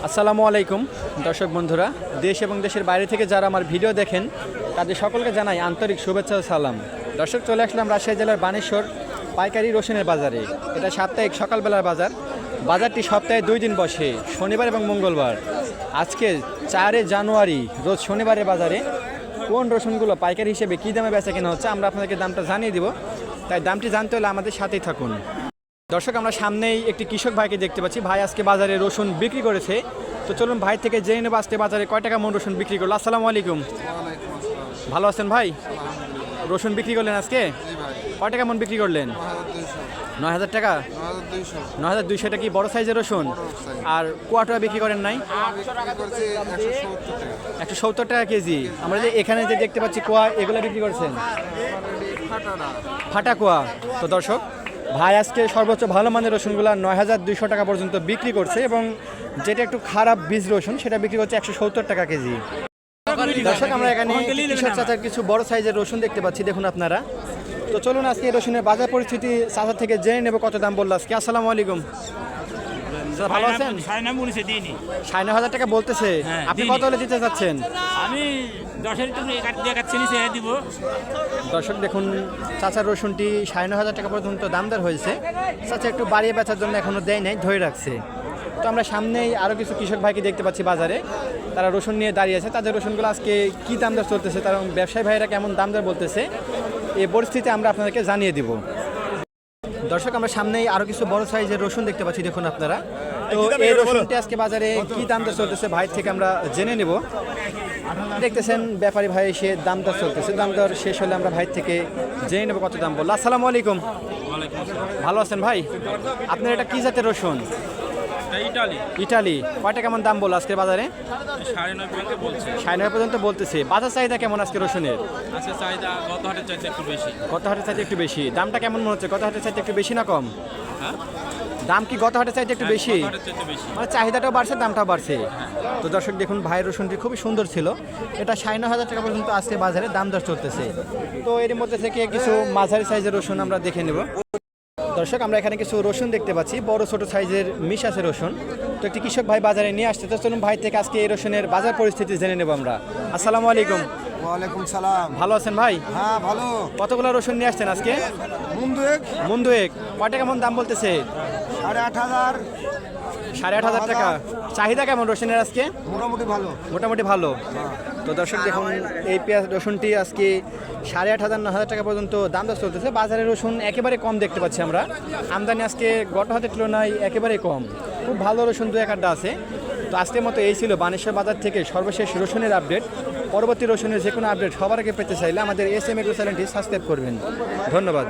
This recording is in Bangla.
আসসালামু আলাইকুম দর্শক বন্ধুরা, দেশ এবং দেশের বাইরে থেকে যারা আমার ভিডিও দেখেন তাদের সকলকে জানাই আন্তরিক শুভেচ্ছা ও সালাম। দর্শক, চলে আসলাম রাজশাহী জেলার বানেশ্বর পাইকারি রসুনের বাজারে। এটা সাপ্তাহিক সকালবেলার বাজার। বাজারটি সপ্তাহে 2 দিন বসে, শনিবার এবং মঙ্গলবার। আজকে 4 জানুয়ারি রোজ শনিবারের বাজারে কোন রসুনগুলো পাইকারি হিসেবে কী দামে বেচা কেনা হচ্ছে আমরা আপনাদেরকে দামটা জানিয়ে দিব। তাই দামটি জানতে হলে আমাদের সাথেই থাকুন। দর্শক, আমরা সামনেই একটি কৃষক ভাইকে দেখতে পাচ্ছি। ভাই আজকে বাজারে রসুন বিক্রি করেছে, তো চলুন ভাই থেকে জেনে নেব আজকে বাজারে কয় টাকা মন রসুন বিক্রি করলো। আসসালামু আলাইকুম। ভালো আছেন ভাই? রসুন বিক্রি করলেন আজকে কয় টাকা মন বিক্রি করলেন? 9,000 টাকা। 9,200 টাকা কি বড় সাইজের রসুন? আর কোয়াটা বিক্রি করেন নাই? 170 টাকা কেজি। আমরা যে এখানে যে দেখতে পাচ্ছি কোয়া, এগুলো বিক্রি করছেন ফাটা কোয়া। তো দর্শক, ভাই আজকে সর্বোচ্চ ভালো মানের রসুনগুলো 9,200 টাকা পর্যন্ত বিক্রি করছে, এবং যেটা একটু খারাপ বীজ রসুন সেটা বিক্রি করছে 170 টাকা কেজি। দর্শক, আমরা এখানে কৃষক চাচার কিছু বড় সাইজের রসুন দেখতে পাচ্ছি, দেখুন আপনারা। তো চলুন আজকে রসুনের বাজার পরিস্থিতি চাচা থেকে জেনে নেব কত দাম বললো আজকে। আসসালামু আলাইকুম। ভালো আছেন? 9,500 টাকা বলতেছে, আপনি কত হলে দিতে চাচ্ছেন? আমি 10-এর দিব। দর্শক দেখুন, চাচার রসুনটি 9,500 টাকা পর্যন্ত দামদার হয়েছে। চাচা একটু বাড়িয়ে বেচার জন্য এখনো দেয় নাই, ধরে রাখছে। তো আমরা সামনেই আরও কিছু কৃষক ভাইকে দেখতে পাচ্ছি বাজারে, তারা রসুন নিয়ে দাঁড়িয়ে আছে। তাদের রসুনগুলো আজকে কী দামদার চলতেছে, তারা ব্যবসায়ী ভাইয়েরা কেমন দামদার বলতেছে, এই পরিস্থিতি আমরা আপনাদেরকে জানিয়ে দিব। দর্শক, আমরা সামনেই আরও কিছু বড় সাইজের রসুন দেখতে পাচ্ছি, দেখুন আপনারা। তো এই রসুনটি আজকে বাজারে কী দামদার চলতেছে ভাই থেকে আমরা জেনে নেব। দেখতেছেন ব্যাপারী ভাই এসে দামদার চলতেছে, দামদার শেষ হলে আমরা ভাই থেকে জেনে নেব কত দাম বললো। আসসালামু আলাইকুম। ভালো আছেন ভাই? আপনার এটা কী জাতের রসুন? ইটালি। কয়টা কেমন দাম বললো আজকে বাজারে? 9.5 পর্যন্ত বলতেছে। বাজার চাহিদা কেমন আজকে রসুনের? গত হাটের চাইতে একটু বেশি। দামটা কেমন মনে হচ্ছে? গত হাটের চাইতে একটু বেশি না কম? দাম কি গত হাটের চাইতে একটু বেশি? মানে চাহিদাটাও বাড়ছে, দামটাও বাড়ছে। তো দর্শক দেখুন, ভাইয়ের রসুনটি খুবই সুন্দর ছিল। এটা 9,500 টাকা পর্যন্ত আজকে বাজারে দাম দর চলতেছে। তো এর মধ্যে থেকে কিছু মাঝারি সাইজের রসুন আমরা দেখে নেব। দর্শক, আমরা এখানে কিছু রসুন দেখতে পাচ্ছি, বড় ছোট সাইজের মিশ আছে রসুন। তো একটি কৃষক ভাই বাজারে নিয়ে আসছে, তো চলুন ভাই থেকে আজকে এই রসুনের বাজার পরিস্থিতি জেনে নেব আমরা। আসসালামু আলাইকুম। ওয়ালাইকুম সালাম। ভালো আছেন ভাই? হ্যাঁ ভালো। কতগুলো রসুন নিয়ে আসছেন আজকে? মন দুয়েক। কয়টা কেমন দাম বলতেছে? 8,500। 8,500 টাকা। চাহিদা কেমন রসুনের আজকে? মোটামুটি ভালো। তো দর্শক দেখুন, এই পেঁয়াজ রসুনটি আজকে 8,500 9,000 টাকা পর্যন্ত দাম দর চলতেছে। বাজারে রসুন একেবারে কম দেখতে পাচ্ছি আমরা। আমদানি আজকে গত হাতের তুলনায় একেবারে কম। খুব ভালো রসুন 2-1 আছে। তো আজকের মতো এই ছিল বানেশ্বর বাজার থেকে সর্বশেষ রসুনের আপডেট। পরবর্তী রসুনের যে কোনো আপডেট সবার আগে পেতে চাইলে আমাদের SM এগ্রো চ্যানেলটি সাবস্ক্রাইব করবেন। ধন্যবাদ।